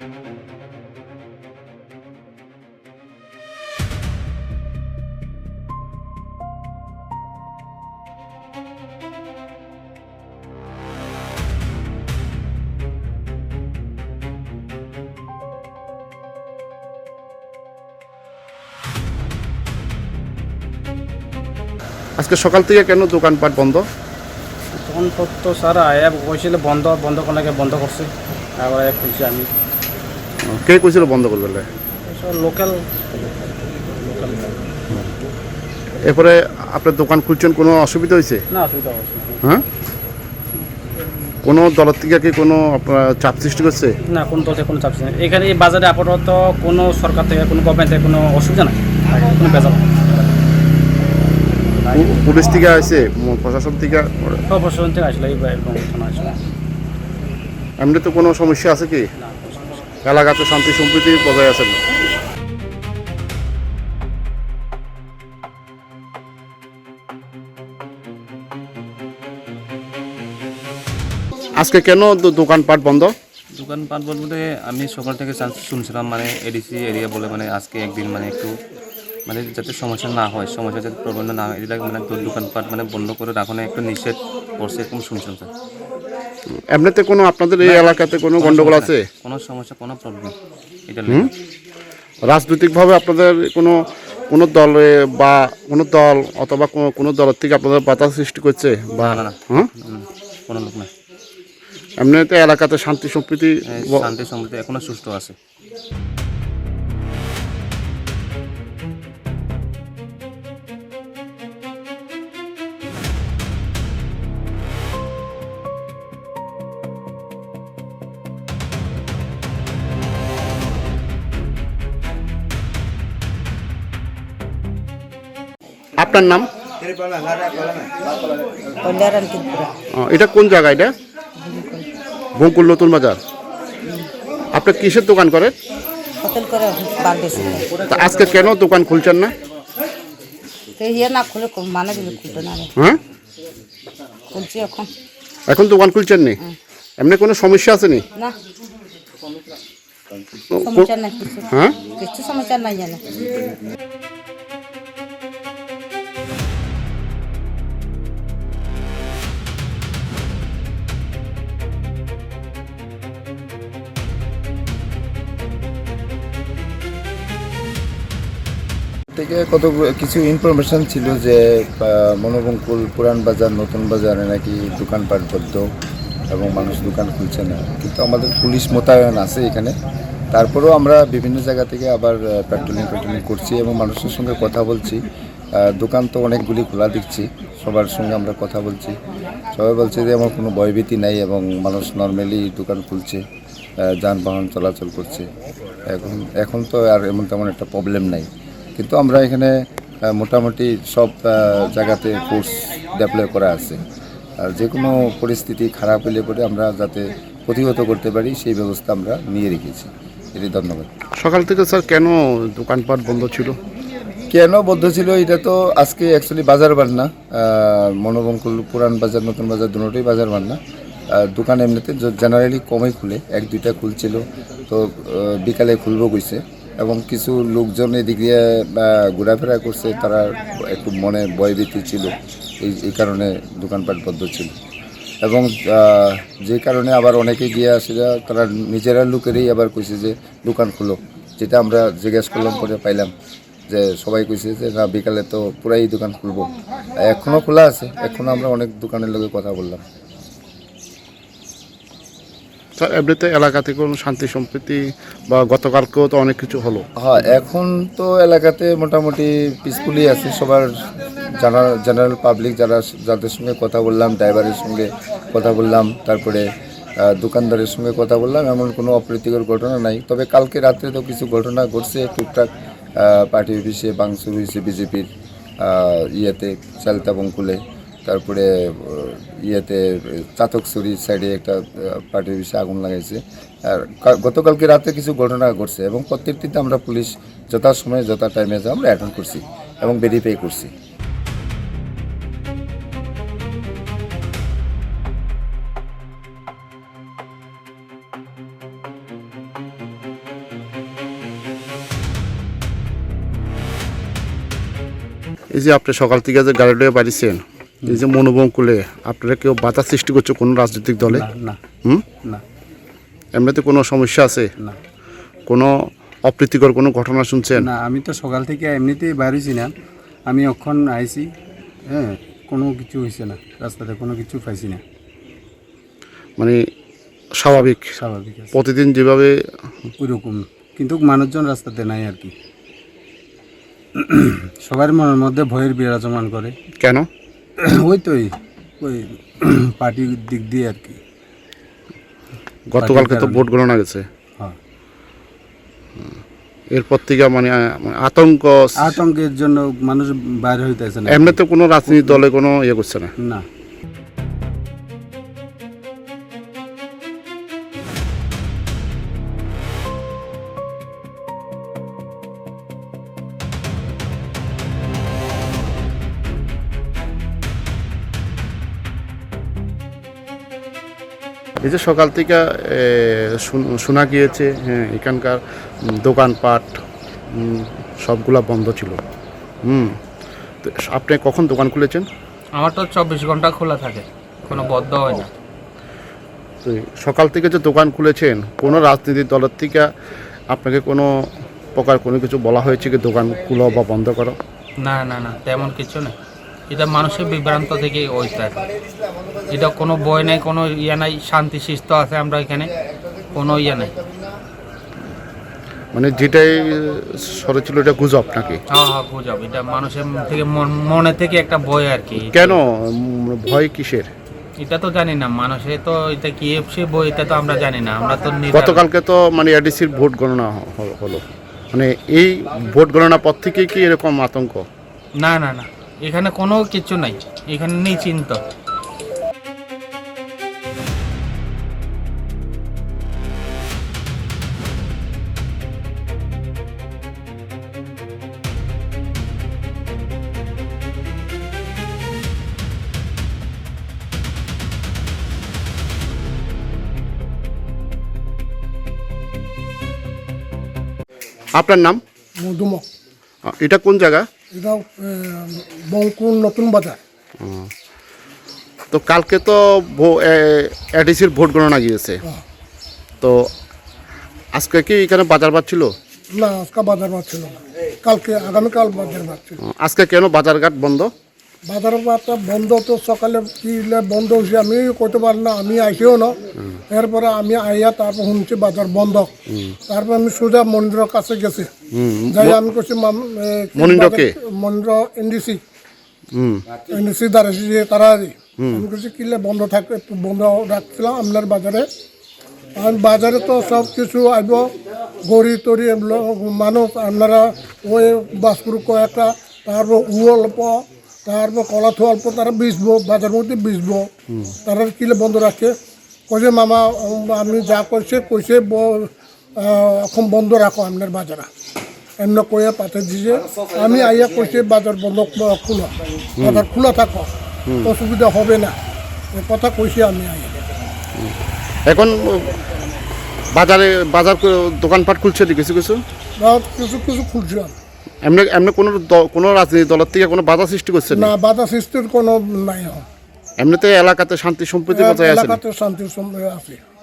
আজকে সকাল থেকে কেন দোকানপাট বন্ধ? তখন তো স্যার আয়া কইছিল বন্ধ বন্ধ কোনাকে বন্ধ করছে, তারপরে কইছি আমি কে কইছিল বন্ধ করবে? লোকাল। এরপরে আপনার দোকান খুলছেন, কোনো অসুবিধা হয়েছে? না, অসুবিধা হচ্ছে না। হ্যাঁ, কোনো দলের থেকে কি কোনো আপনার চাপ সৃষ্টি করছে? না, কোন দলতে কোনো চাপ নেই এখানে। এই বাজারে আপাতত কোনো সরকার থেকে কোনো গভর্নমেন্ট থেকে কোনো অসুবিধা নাই, কোনো বেজাল নাই। পুলিশ থেকে আসে, প্রশাসন থেকে? প্রশাসন থেকে আসলে এরকম ঘটনা আসলে এমনি তো কোনো সমস্যা আছে কি? না। এলাকাতে শান্তি সম্প্রীতি বজায় আছে না? আজকে কেন দোকানপাট বন্ধ? দোকানপাট বলতে আমি সকাল থেকে শুনছিলাম মানে এডিসি এরিয়া বলে মানে আজকে একদিন মানে একটু মানে যাতে সমস্যা না হয়, সমস্যা যাতে প্রবলেম না হয় এটা মানে দোকানপাট মানে বন্ধ করে রাখানো একটা নিষেধ করছে এরকম শুনছিলাম স্যার। এমনিতে কোনো আপনাদের এই এলাকাতে কোনো গন্ডগোল আছে? কোনো সমস্যা, কোনো প্রবলেম এটা নেই। রাজনৈতিকভাবে আপনাদের কোনো কোনো দলে বা কোনো দল অথবা কোনো দলের থেকে আপনাদের বাধা সৃষ্টি করছে বা? না না, হ্যাঁ, কোনো লোক না। এমনিতে এলাকাতে শান্তি সম্প্রীতি শান্তি সমৃদ্ধি এখনো সুস্থ আছে। আপনার নাম? কল্যাণ ত্রিপুরা। এটা কোন জায়গা? এটা বঙ্কুল নতুন বাজার। আপনি কিসের দোকান করেন? হোটেল করে বার্থডে তা আজকে কেন দোকান খুলছেন না? ইয়ে না খুলে মানে দিলে খুলতে না রে। হ্যাঁ, খুলছি এখন। এখন দোকান খুলছেন নি? এমনি কোনো সমস্যা আছে নি? না, সমস্যা নাই কিছু। হ্যাঁ, কিছু সমস্যা নাই জানে। থেকে কত কিছু ইনফরমেশন ছিল যে মনোবঙ্কুল পুরান বাজার নতুন বাজারে নাকি দোকানপাট বদ্ধ এবং মানুষ দোকান খুলছে না, কিন্তু আমাদের পুলিশ মোতায়েন আছে এখানে। তারপরেও আমরা বিভিন্ন জায়গা থেকে আবার পেট্রোলিং করছি এবং মানুষের সঙ্গে কথা বলছি। দোকান তো অনেকগুলি খোলা দেখছি, সবার সঙ্গে আমরা কথা বলছি। সবাই বলছে যে আমার কোনো ভয়ভীতি নাই এবং মানুষ নর্মালি দোকান খুলছে, যানবাহন চলাচল করছে। এখন তো আর এমন তেমন একটা প্রবলেম নাই, কিন্তু আমরা এখানে মোটামুটি সব জায়গাতে ফোর্স ডেপ্লয় করা আছে। আর যে কোনো পরিস্থিতি খারাপ হলে পরে আমরা যাতে প্রতিহত করতে পারি সেই ব্যবস্থা আমরা নিয়ে রেখেছি। এটি ধন্যবাদ। সকাল থেকে স্যার কেন দোকানপাট বন্ধ ছিল? কেন বদ্ধ ছিল এটা তো আজকে অ্যাকচুয়ালি বাজার বার না, মনোবঙ্কুল পুরান বাজার নতুন বাজার দুটোই বাজার বার না। দোকান এমনিতে জেনারেলি কমই খুলে, এক দুইটা খুলছিল, তো বিকালে খুলবো কইছে এবং কিছু লোকজন এদিক দিয়ে ঘোরাফেরা করছে, তারা একটু মনে ভয়ভীতি ছিল, এই কারণে দোকানপাট বদ্ধ ছিল। এবং যে কারণে আবার অনেকে গিয়ে সেটা তারা নিজেরা লোকেরই আবার কইছে যে দোকান খুলো, যেটা আমরা জিজ্ঞেস করলাম পরে পাইলাম যে সবাই কইছে যে না বিকালে তো পুরাই দোকান খুলবো। এখনও খোলা আছে, এখনও আমরা অনেক দোকানের লোকের কথা বললাম। স্যার এমনিতে এলাকাতে কোনো শান্তি সম্প্রীতি বা গতকালকেও তো অনেক কিছু হলো? হ্যাঁ, এখন তো এলাকাতে মোটামুটি পিসফুলি আছে। সবার জেনারেল পাবলিক যাদের সঙ্গে কথা বললাম, ড্রাইভারের সঙ্গে কথা বললাম, তারপরে দোকানদারের সঙ্গে কথা বললাম, এমন কোনো অপ্রীতিকর ঘটনা নাই। তবে কালকে রাত্রে তো কিছু ঘটনা ঘটছে, টুকটাক পার্টি অফিসে ভাঙচুর হয়েছে বিজেপির ইয়েতে চালতা বঙ্কুলে, তারপরে ইয়েতে চাতকছড়ি সাইডে একটা পার্টি অফিসে আগুন লাগাইছে। আর গতকালকে রাতে কিছু ঘটনা ঘটছে এবং প্রত্যেকটিতে আমরা পুলিশ যথাসময়ে যথা টাইমে আমরা অ্যাটেন্ড করছি এবং ভেরিফাই করছি। এই যে আপনি সকাল থেকে যে গাড়ি লয়ে বাড়িছেন, এই যে মনোবঙ্কুলে আপনারা কেউ বাধা সৃষ্টি করছে কোনো রাজনৈতিক দলে? না হুম, না এমনিতে কোনো সমস্যা আছে? না কোনো অপ্রীতিকর কোনো ঘটনা শুনছেন? না, আমি তো সকাল থেকে এমনিতেই বাইরেছি না, আমি এখন আইছি, হ্যাঁ, কোনো কিছু হয়েছে না, রাস্তাতে কোনো কিছু পাইছি না, মানে স্বাভাবিক স্বাভাবিক আছে প্রতিদিন যেভাবে? ওই রকম, কিন্তু মানুষজন রাস্তাতে নাই আর কি। সবার মনের মধ্যে ভয়ের বিরাজমান করে। কেন? ওই তো ওই পার্টির দিক দিয়ে আর কি। গতকালকে তো কারণে। ভোট গণনা গেছে, হ্যাঁ, এরপর থেকে মানে আতঙ্ক? আতঙ্কের জন্য মানুষ বাইরে হইতেছে না এমনিতে কোনো রাজনৈতিক দলে কোনো ইয়ে করছে না? না। এই যে সকাল থেকে শোনা গিয়েছে, হ্যাঁ, এখানকার দোকানপাট সবগুলা বন্ধ ছিল। তো আপনি কখন দোকান খুলেছেন? আমার তো 24 ঘন্টা খোলা থাকে, কোনো বদ্ধ হয় না। তো সকাল থেকে যে দোকান খুলেছেন, কোনো রাজনীতির দলের থেকে আপনাকে কোনো প্রকার কোনো কিছু বলা হয়েছে কি দোকান খুলো বা বন্ধ করো? না না না, তেমন কিছু নেই। এটা মানুষের বিভ্রান্ত থেকে ওইটা, এটা কোনো বই নেই, কোনো ইয়ে নাই, শান্তি শিস্ত আছে আমরা এখানে, কোনো ইয়ে নেই। মানে যেটাই সরে ছিল এটা গুজব নাকি? হ্যাঁ হ্যাঁ, গুজব। এটা মানুষের থেকে মনে থেকে একটা বই আর কি। কেন ভয় কিসের? এটা তো জানি না, মানুষে তো এটা কি এফসি বই, এটা তো আমরা জানি না। আমরা তো গতকালকে তো মানে এডিসির ভোট গণনা হলো, মানে এই ভোট গণনার পর থেকে কি এরকম আতঙ্ক? না না না, এখানে কোনো কিছু নাই, এখানে নিশ্চিন্ত। আপনার নাম? মধুমক। এটা কোন জায়গা? এটা বঙ্কুর নতুন বাজার। তো কালকে তো এডিসির ভোট গণনা গিয়েছে, তো আজকে কি এখানে বাজার বাদ ছিল? না, আজকে বাজার বাদ ছিল না, কালকে আগামীকাল বাজার বাদ ছিল। আজকে কেন বাজারঘাট বন্ধ? বাজার বাদটা বন্ধ তো সকালে কি বন্ধ হয়েছে আমি কইতে পারি না, আমি আইসিও না। এরপরে আমি আইয়া তারপর শুনছি বাজার বন্ধ। তারপর আমি সোজা মন্দিরের কাছে গেছি, যাই আমি করছি মনিন্দ্রকে? মন্দির এনডিসি দাঁড়িয়েছি যে তাড়াতাড়ি আমি করছি কিলে বন্ধ থাকবে, একটু বন্ধ রাখছিলাম আপনার বাজারে। আর বাজারে তো সব কিছু আসব, গড়ি তরি মানুষ আপনারা ওই বাসপুর কয়েকটা, তারপর অল্প, তারপর কলাথু অল্প, তারা বিছবো বাজার মধ্যে বিছবো, তারা কিলে বন্ধ রাখে। কইছে মামা আমি যা করছে কইছে এখন বন্ধ রাখো আপনার বাজারে, এমনি কইয়া পাঠিয়ে দিছে। আমি আইয়া কইছে বাজার বন্ধ খোলা, বাজার খোলা থাকো, অসুবিধা হবে না, এ কথা কইছে আমি আইয়া। এখন বাজার দোকানপাট খুলছে কিছু কিছু? কিছু কিছু খুলছিলাম। এমনি এমনি কোনো রাজনীতি দলের থেকে কোনো বাধা সৃষ্টি করছে না, বাধা সৃষ্টির কোনো নাই। এমনিতে এলাকাতে শান্তি সম্প্রীতি বজায় আছে? এলাকাতে শান্তি আছে।